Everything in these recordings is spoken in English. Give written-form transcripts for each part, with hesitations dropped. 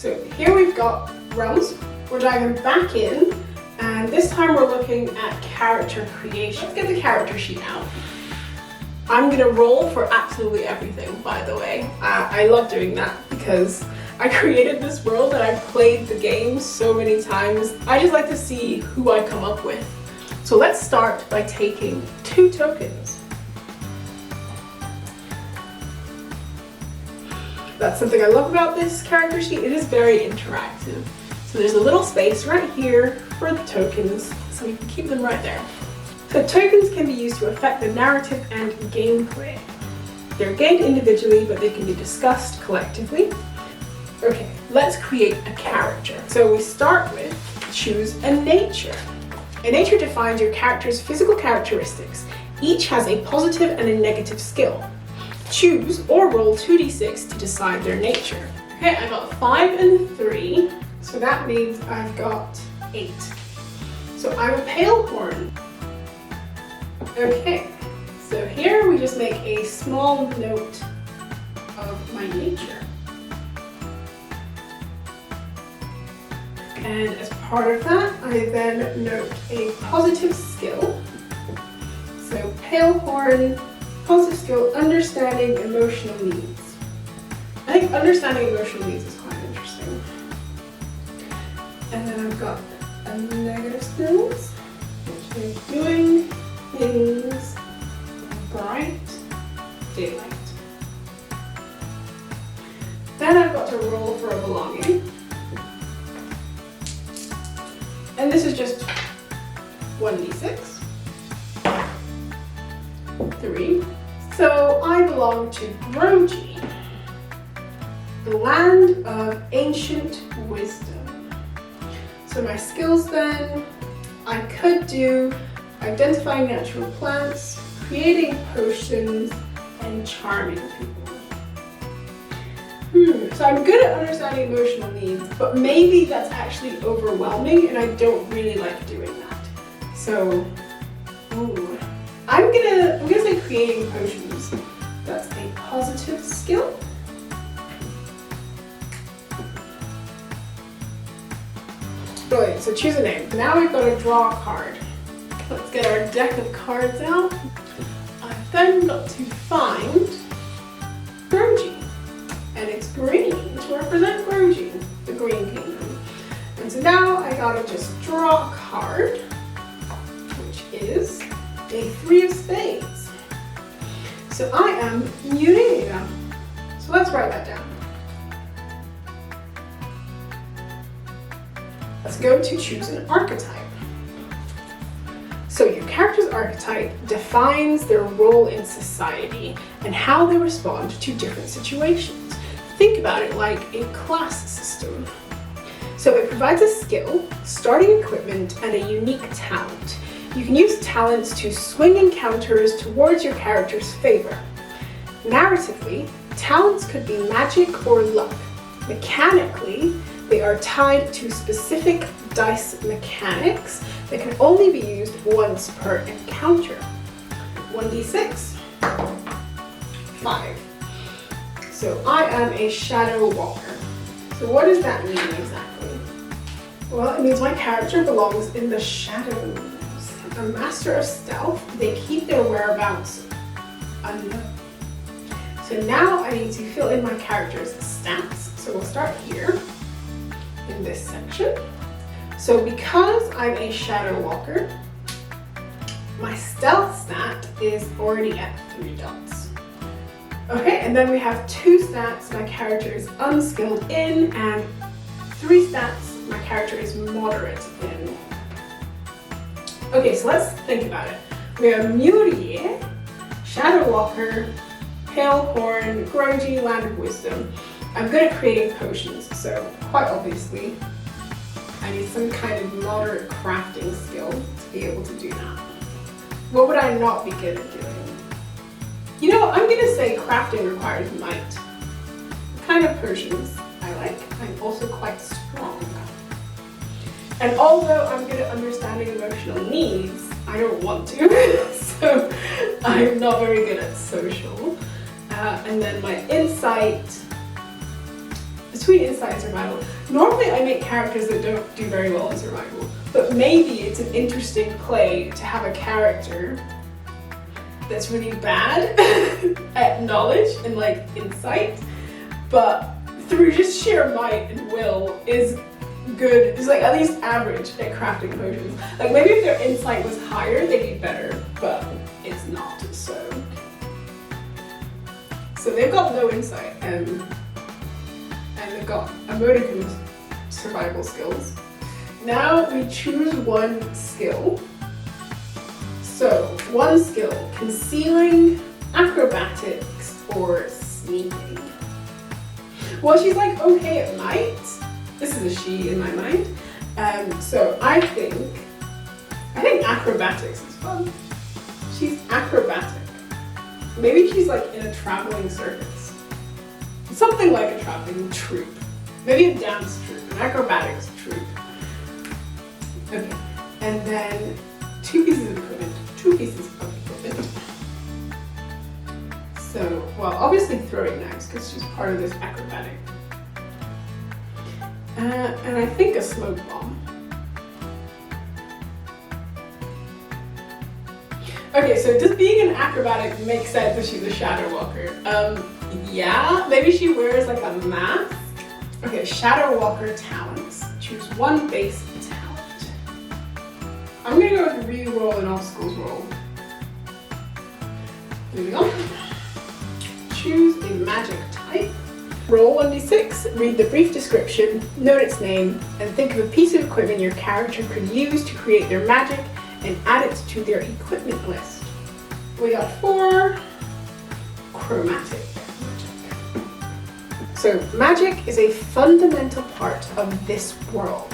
So here we've got realms. We're diving back in, and this time we're looking at character creation. Let's get the character sheet out. I'm gonna roll for absolutely everything, by the way. I love doing that because I created this world and I've played the game so many times. I just like to see who I come up with. So let's start by taking 2 tokens. That's something I love about this character sheet. It is very interactive. So there's a little space right here for the tokens, so you can keep them right there. So tokens can be used to affect the narrative and gameplay. They're gained individually, but they can be discussed collectively. Okay, let's create a character. So we start with choose a nature. A nature defines your character's physical characteristics. Each has a positive and a negative skill. Choose or roll 2d6 to decide their nature. Okay, I got 5 and 3, so that means I've got 8. So I'm a pale horn. Okay, so here we just make a small note of my nature. And as part of that, I then note a positive skill. So pale horn, positive skill, understanding emotional needs. I think understanding emotional needs is quite interesting. And then I've got a negative skills, which is doing things bright daylight. Then I've got to roll for a belonging. And this is just 1d6. 3. So I belong to Groji, the land of ancient wisdom. So my skills then, I could do identifying natural plants, creating potions, and charming people. So I'm good at understanding emotional needs, but maybe that's actually overwhelming and I don't really like doing that. So, I'm gonna say creating potions. That's a positive skill. Brilliant, so choose a name. Now we've got to draw a card. Let's get our deck of cards out. I've then got to find Groji. And it's green to represent Groji, the Green Kingdom. And so now I gotta just draw a card, which is a 3 of spades. So I am Etria. So let's write that down. Let's go to choose an archetype. So your character's archetype defines their role in society and how they respond to different situations. Think about it like a class system. So it provides a skill, starting equipment, and a unique talent. You can use talents to swing encounters towards your character's favor. Narratively, talents could be magic or luck. Mechanically, they are tied to specific dice mechanics that can only be used once per encounter. 1d6, 5. So I am a shadow walker. So what does that mean exactly? Well, it means my character belongs in the shadows. A master of stealth, they keep their whereabouts unknown. So now I need to fill in my character's stats. So we'll start here in this section. So because I'm a shadow walker, my stealth stat is already at 3 dots. Okay, and then we have 2 stats my character is unskilled in, and 3 stats my character is moderate in. Okay, so let's think about it. We have Etria, Shadow Walker, Pale Horn, Groji, Land of Wisdom. I'm good at creating potions, so quite obviously I need some kind of moderate crafting skill to be able to do that. What would I not be good at doing? You know, I'm gonna say crafting requires might. What kind of potions I like? I'm also quite strong. And although I'm good at understanding emotional needs, I don't want to, so I'm not very good at social. And then my insight is between insight and survival. Normally I make characters that don't do very well in survival, but maybe it's an interesting play to have a character that's really bad at knowledge and like insight, but through just sheer might and will is good, is like at least average at crafting potions. Like maybe if their insight was higher, they'd be better, but it's not, so they've got low insight and they've got emoticon survival skills. Now we choose one skill. So one skill, concealing, acrobatics, or sneaking. Well, she's like okay at night. This is a she in my mind. So I think acrobatics is fun. She's acrobatic. Maybe she's like in a traveling circus. Something like a traveling troupe. Maybe a dance troupe, an acrobatics troupe. Okay, and then two pieces of equipment. So, well, obviously throwing knives because she's part of this acrobatic. And I think a smoke bomb. Okay, so does being an acrobatic make sense if she's a shadow walker? Yeah, maybe she wears like a mask. Okay, shadow walker talents. Choose one base talent. I'm gonna go with re-roll and obstacles roll. Moving on. Choose a magic type. Roll 1d6, read the brief description, note its name, and think of a piece of equipment your character could use to create their magic and add it to their equipment list. We got 4. Chromatic magic. So magic is a fundamental part of this world.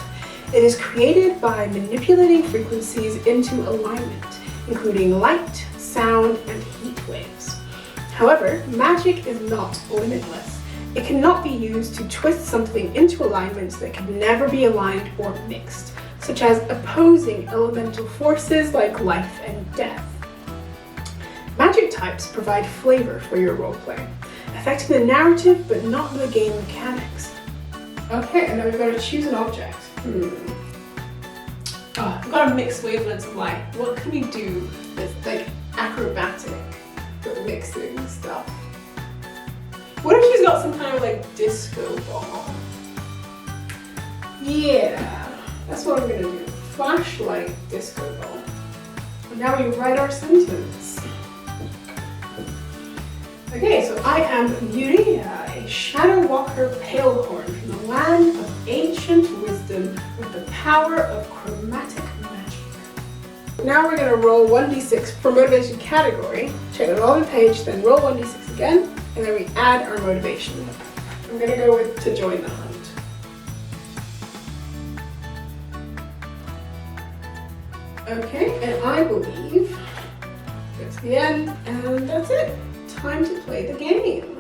It is created by manipulating frequencies into alignment, including light, sound, and heat waves. However, magic is not limitless. It cannot be used to twist something into alignments that can never be aligned or mixed, such as opposing elemental forces like life and death. Magic types provide flavor for your roleplay, affecting the narrative but not the game mechanics. Okay, and then we've got to choose an object. Oh, we've got to mix wavelengths of light. What can we do that's like acrobatic but mixing stuff? What if she's got some kind of like disco ball? Yeah, that's what I'm gonna do. Flashlight disco ball. And now we write our sentence. Okay, so I am Etria, a shadow walker palehorn from the land of ancient wisdom with the power of chromatic magic. Now we're gonna roll 1d6 for motivation category. Check it all on the page, then roll 1d6 again. And then we add our motivation. I'm gonna go with to join the hunt. Okay, and I believe that's the end, and that's it. Time to play the game.